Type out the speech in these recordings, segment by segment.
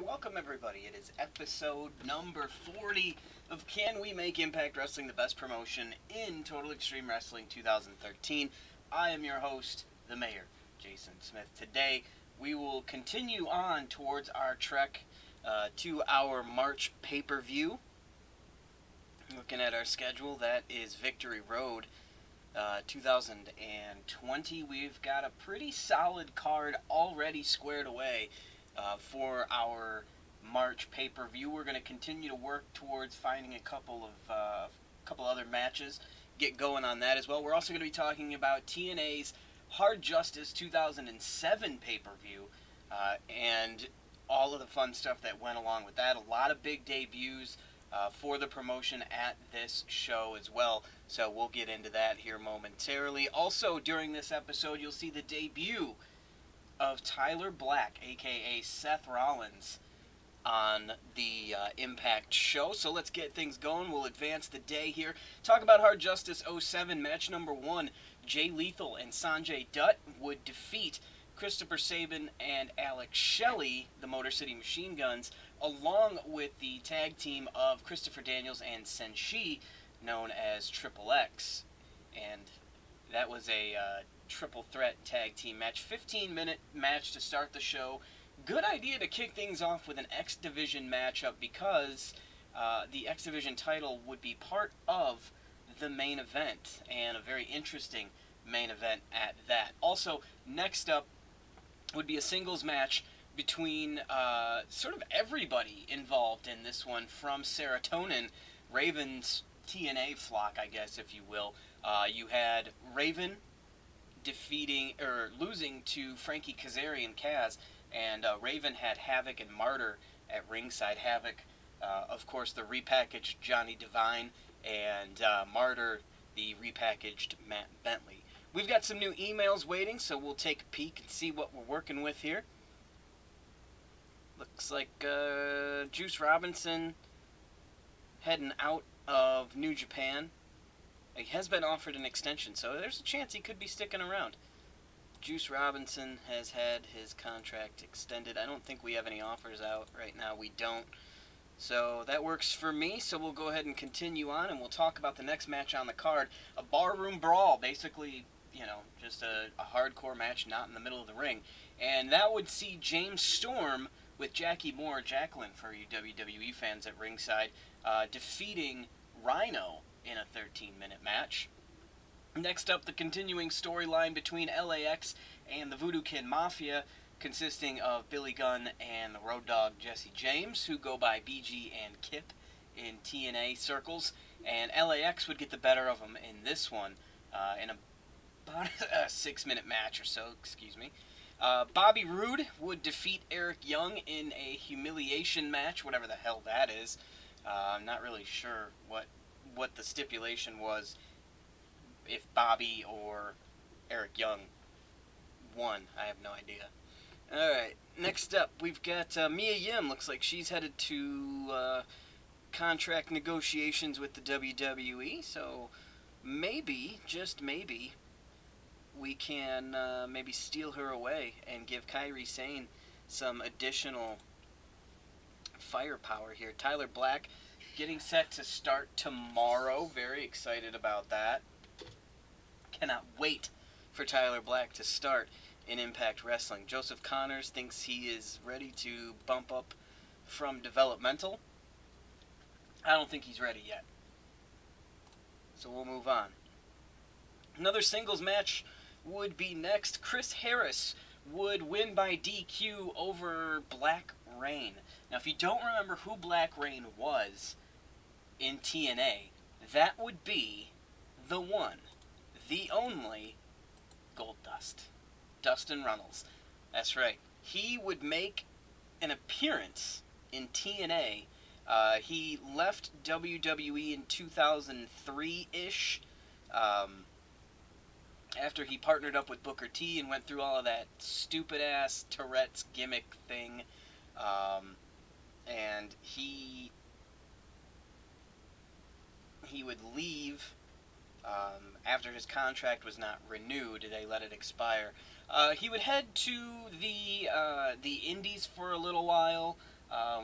Welcome everybody. It is episode number 40 of Can We Make Impact Wrestling the Best Promotion in Total Extreme Wrestling 2013. I am your host, the Mayor, Jason Smith. Today, we will continue on towards our trek to our March pay-per-view. Looking at our schedule, that is Victory Road 2020. We've got a pretty solid card already squared away for our March pay-per-view. We're going to continue to work towards finding a couple other matches, get going on that as well. We're also going to be talking about TNA's Hard Justice 2007 pay-per-view and all of the fun stuff that went along with that. A lot of big debuts for the promotion at this show as well, so we'll get into that here momentarily. Also, during this episode, you'll see the debut of Tyler Black, aka Seth Rollins, on the Impact show. So let's get things going. We'll advance the day here. Talk about Hard Justice 07, match number 1. Jay Lethal and Sanjay Dutt would defeat Christopher Sabin and Alex Shelley, the Motor City Machine Guns, along with the tag team of Christopher Daniels and Senshi, known as Triple X. And that was a triple threat tag team match. 15-minute match to start the show. Good idea to kick things off with an X Division matchup because the X Division title would be part of the main event, and a very interesting main event at that. Also, next up would be a singles match between sort of everybody involved in this one from Serotonin, Raven's TNA flock, I guess, if you will. You had Raven losing to Frankie Kazarian and Kaz, and Raven had Havoc and Martyr at ringside. Havoc, of course, the repackaged Johnny Devine, and Martyr, the repackaged Matt Bentley. We've got some new emails waiting, so we'll take a peek and see what we're working with here. Looks like Juice Robinson heading out of New Japan. He has been offered an extension, so there's a chance he could be sticking around. Juice Robinson has had his contract extended. I don't think we have any offers out right now. We don't. So that works for me, so we'll go ahead and continue on, and we'll talk about the next match on the card. A barroom brawl, basically, just a hardcore match, not in the middle of the ring. And that would see James Storm with Jackie Moore, Jacqueline for you WWE fans at ringside, defeating Rhino in a 13-minute match. Next up, the continuing storyline between LAX and the Voodoo Kin Mafia, consisting of Billy Gunn and the Road Dogg Jesse James, who go by BG and Kip in TNA circles. And LAX would get the better of them in this one, in about a 6-minute match or so, Bobby Roode would defeat Eric Young in a humiliation match, whatever the hell that is. I'm not really sure what the stipulation was, if Bobby or Eric Young won. I have no idea. Alright, next up, we've got Mia Yim. Looks like she's headed to contract negotiations with the WWE, so maybe, just maybe, we can maybe steal her away and give Kairi Sane some additional firepower here. Tyler Black getting set to start tomorrow. Very excited about that. Cannot wait for Tyler Black to start in Impact Wrestling. Joseph Connors thinks he is ready to bump up from developmental. I don't think he's ready yet. So we'll move on. Another singles match would be next. Chris Harris would win by DQ over Black Rain. Now, if you don't remember who Black Rain was in TNA, that would be the one, the only Goldust, Dustin Runnels. That's right. He would make an appearance in TNA. He left WWE in 2003-ish, after he partnered up with Booker T and went through all of that stupid-ass Tourette's gimmick thing. And he would leave after his contract was not renewed. They let it expire. He would head to the Indies for a little while,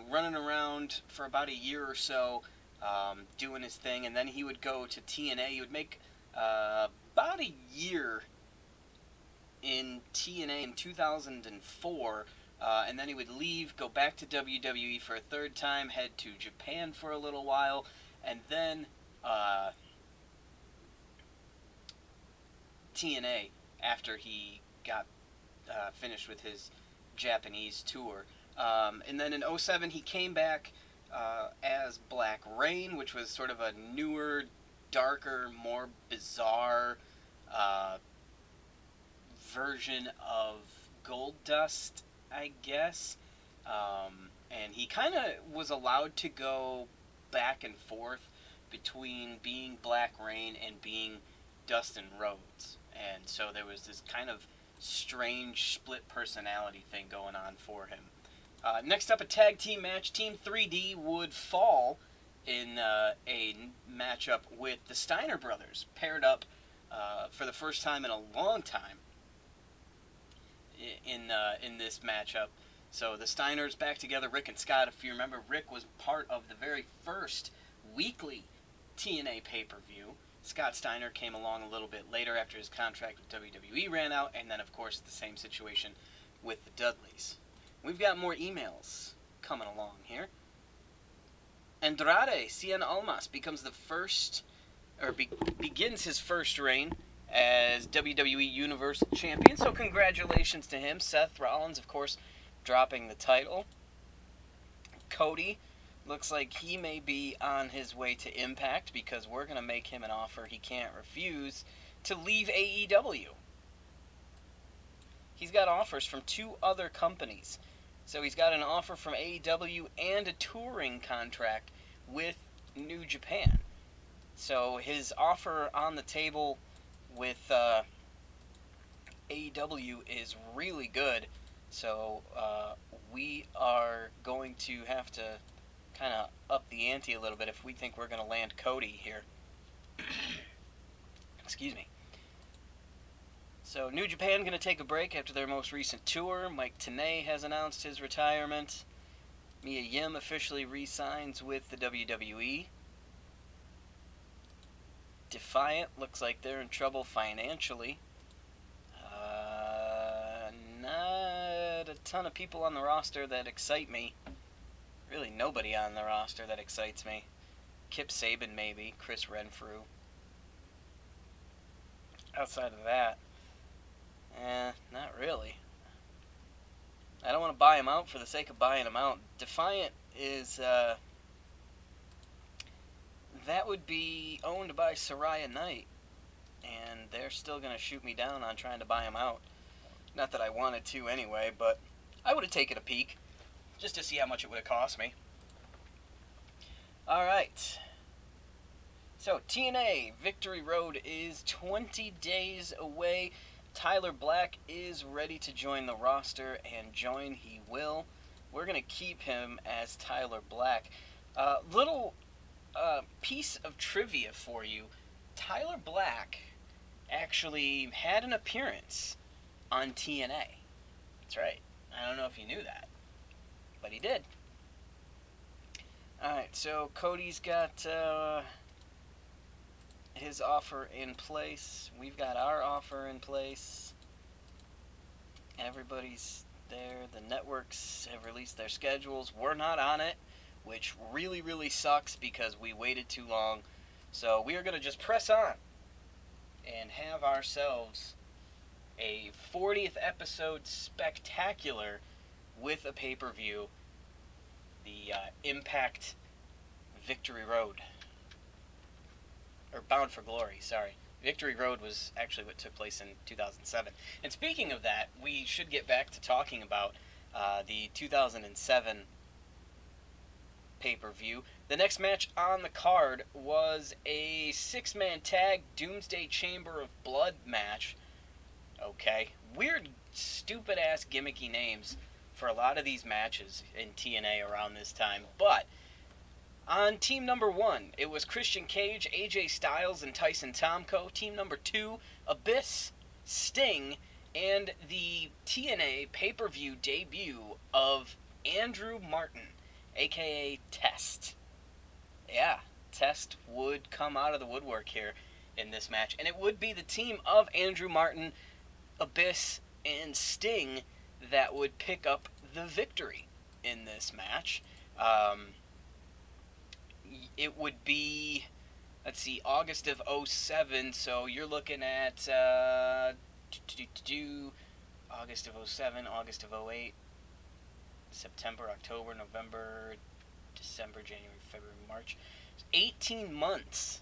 running around for about a year or so, doing his thing, and then he would go to TNA. He would make about a year in TNA in 2004, and then he would leave, go back to WWE for a third time, head to Japan for a little while, and then TNA after he got finished with his Japanese tour. And then in 07 he came back as Black Rain, which was sort of a newer, darker, more bizarre version of Goldust, I guess. And he kind of was allowed to go back and forth between being Black Rain and being Dustin Rhodes. And so there was this kind of strange split personality thing going on for him. Next up, a tag team match. Team 3D would fall in a matchup with the Steiner brothers, paired up for the first time in a long time in this matchup. So the Steiners back together, Rick and Scott. If you remember, Rick was part of the very first weekly TNA pay-per-view. Scott Steiner came along a little bit later after his contract with WWE ran out, and then, of course, the same situation with the Dudleys. We've got more emails coming along here. Andrade Cien Almas becomes the first, or begins his first reign as WWE Universal Champion, so congratulations to him. Seth Rollins, of course, dropping the title. Cody looks like he may be on his way to Impact because we're going to make him an offer he can't refuse to leave AEW. He's got offers from 2 other companies. So he's got an offer from AEW and a touring contract with New Japan. So his offer on the table with AEW is really good. So we are going to have to kind of up the ante a little bit if we think we're going to land Cody here. Excuse me. So New Japan going to take a break after their most recent tour. Mike Tenay has announced his retirement. Mia Yim officially re-signs with the WWE. Defiant looks like they're in trouble financially. Not a ton of people on the roster that excite me. Really nobody on the roster that excites me. Kip Sabian maybe, Chris Renfrew. Outside of that, not really. I don't want to buy him out for the sake of buying him out. Defiant is, that would be owned by Saraya Knight, and they're still going to shoot me down on trying to buy him out. Not that I wanted to anyway, but I would have taken a peek just to see how much it would have cost me. Alright. So, TNA Victory Road is 20 days away. Tyler Black is ready to join the roster, and join he will. We're going to keep him as Tyler Black. Little piece of trivia for you. Tyler Black actually had an appearance on TNA. That's right. I don't know if you knew that, but he did. Alright, so Cody's got his offer in place. We've got our offer in place. Everybody's there. The networks have released their schedules. We're not on it, which really, really sucks because we waited too long. So we are going to just press on and have ourselves a 40th episode spectacular with a pay-per-view. The Impact Victory Road. Or Bound for Glory, sorry. Victory Road was actually what took place in 2007. And speaking of that, we should get back to talking about the 2007 pay-per-view. The next match on the card was a 6-man tag Doomsday Chamber of Blood match. Okay. Weird, stupid-ass gimmicky names for a lot of these matches in TNA around this time. But on team number 1, it was Christian Cage, AJ Styles, and Tyson Tomko. Team number 2, Abyss, Sting, and the TNA pay-per-view debut of Andrew Martin, a.k.a. Test. Yeah, Test would come out of the woodwork here in this match. And it would be the team of Andrew Martin, Abyss, and Sting that would pick up the victory in this match. It would be, let's see, August of 07, so you're looking at August of 07, August of 08, September, October, November, December, January, February, March. 18 months,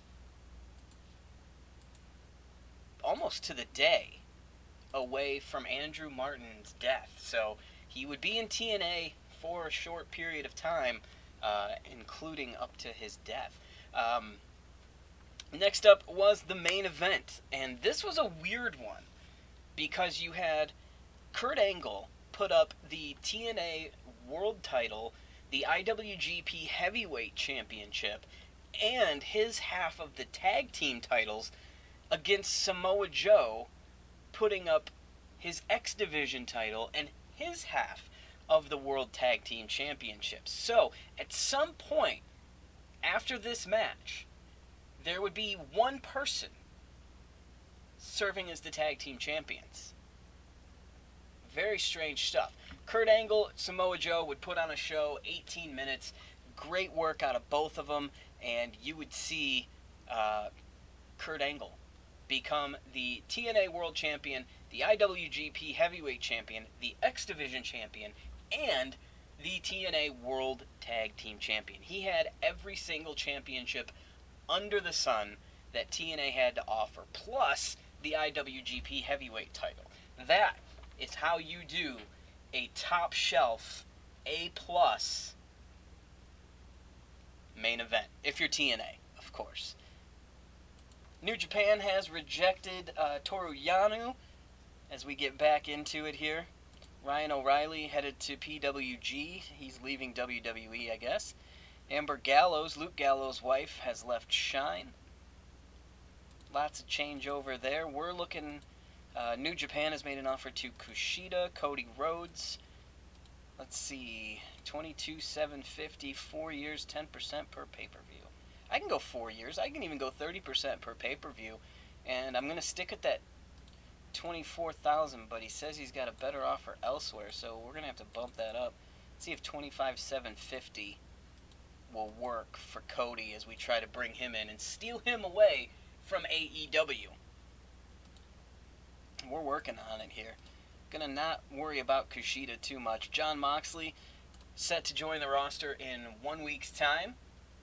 almost to the day, away from Andrew Martin's death. So he would be in TNA for a short period of time, including up to his death. Next up was the main event, and this was a weird one because you had Kurt Angle put up the TNA World Title, the IWGP Heavyweight Championship, and his half of the tag team titles against Samoa Joe, putting up his X Division title and his half of the World Tag Team Championships. So, at some point after this match, there would be one person serving as the tag team champions. Very strange stuff. Kurt Angle, Samoa Joe would put on a show, 18 minutes, great work out of both of them, and you would see Kurt Angle become the TNA World Champion, the IWGP Heavyweight Champion, the X Division Champion, and the TNA World Tag Team Champion. He had every single championship under the sun that TNA had to offer, plus the IWGP Heavyweight title. That is how you do a top shelf, A+ main event, if you're TNA, of course. New Japan has rejected Toru Yano as we get back into it here. Ryan O'Reilly headed to PWG. He's leaving WWE, I guess. Amber Gallows, Luke Gallows' wife, has left Shine. Lots of changeover there. We're looking... New Japan has made an offer to Kushida, Cody Rhodes. Let's see. $22,750, 4 years, 10% per pay-per-view. I can go 4 years. I can even go 30% per pay-per-view. And I'm going to stick at that $24,000, but he says he's got a better offer elsewhere, so we're going to have to bump that up. Let's see if $25,750 will work for Cody as we try to bring him in and steal him away from AEW. We're working on it here. Gonna not worry about Kushida too much. Jon Moxley set to join the roster in 1 week's time,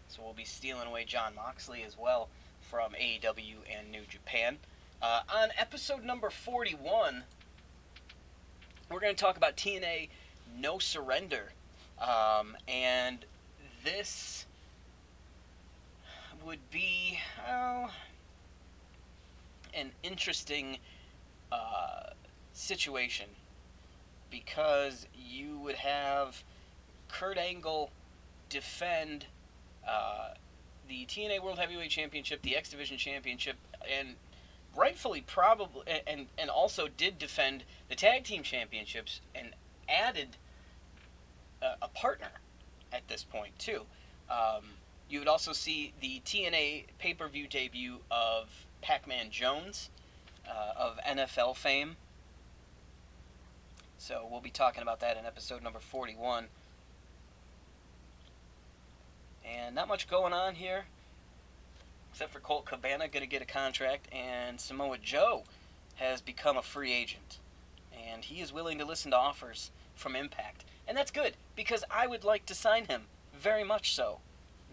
so we'll be stealing away Jon Moxley as well from AEW and New Japan. On episode number 41, we're going to talk about TNA No Surrender. And this would be an interesting situation, because you would have Kurt Angle defend the TNA World Heavyweight Championship, the X Division Championship, and rightfully probably, and also did defend the Tag Team Championships and added a partner at this point too. You would also see the TNA pay-per-view debut of Pac-Man Jones, of NFL fame. So we'll be talking about that in episode number 41. And not much going on here, except for Colt Cabana going to get a contract, and Samoa Joe has become a free agent. And he is willing to listen to offers from Impact. And that's good, because I would like to sign him, very much so.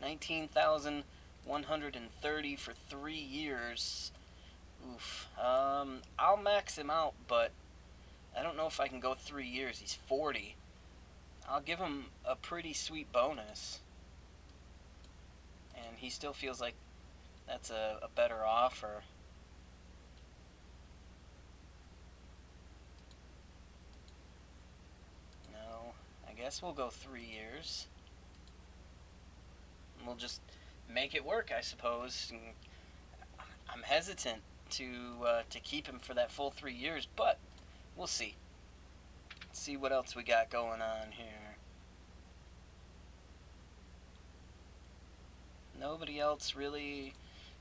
$19,130 for 3 years. Oof. I'll max him out, but I don't know if I can go 3 years. He's 40. I'll give him a pretty sweet bonus. And he still feels like that's a better offer. No, I guess we'll go 3 years. And we'll just make it work, I suppose. And I'm hesitant to keep him for that full 3 years, but we'll see. Let's see what else we got going on here. Nobody else really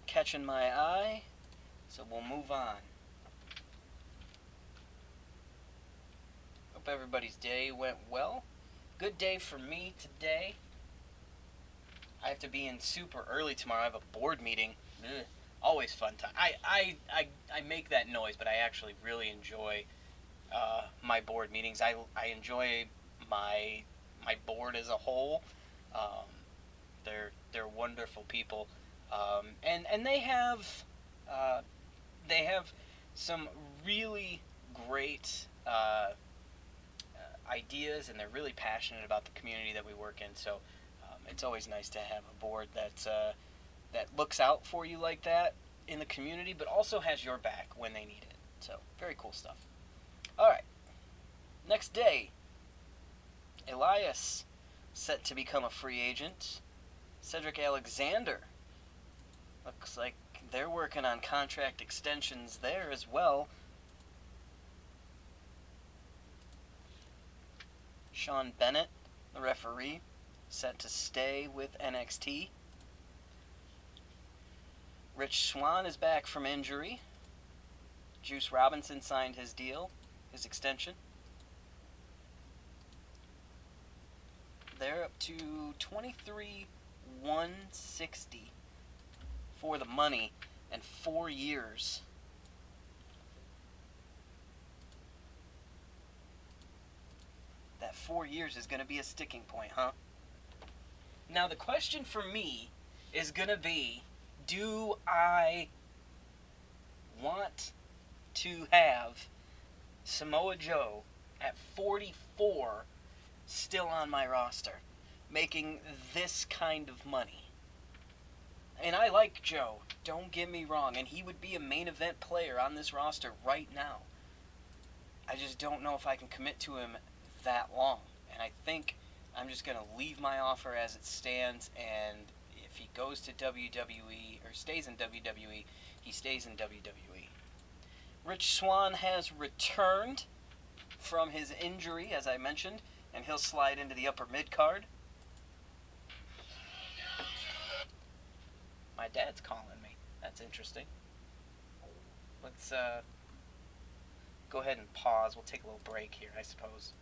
catching my eye, so we'll move on. Hope everybody's day went well. Good day for me today. I have to be in super early tomorrow. I have a board meeting. Ugh. Always fun time. I make that noise, but I actually really enjoy my board meetings. I enjoy my board as a whole. Um, they're wonderful people, and they have some really great ideas, and they're really passionate about the community that we work in. So it's always nice to have a board that looks out for you like that in the community, but also has your back when they need it. So very cool stuff. All right, next day, Elias set to become a free agent. Cedric Alexander, looks like they're working on contract extensions there as well. Sean Bennett, the referee, set to stay with NXT. Rich Swann is back from injury. Juice Robinson signed his deal, his extension. They're up to 23,160 for the money and 4 years. That 4 years is going to be a sticking point, huh? Now the question for me is going to be, do I want to have Samoa Joe at 44 still on my roster, making this kind of money? And I like Joe, don't get me wrong, and he would be a main event player on this roster right now. I just don't know if I can commit to him that long. And I think I'm just going to leave my offer as it stands, and if he goes to WWE or stays in WWE, he stays in WWE. Rich Swann has returned from his injury, as I mentioned, and he'll slide into the upper mid-card. My dad's calling me. That's interesting. Let's go ahead and pause. We'll take a little break here, I suppose.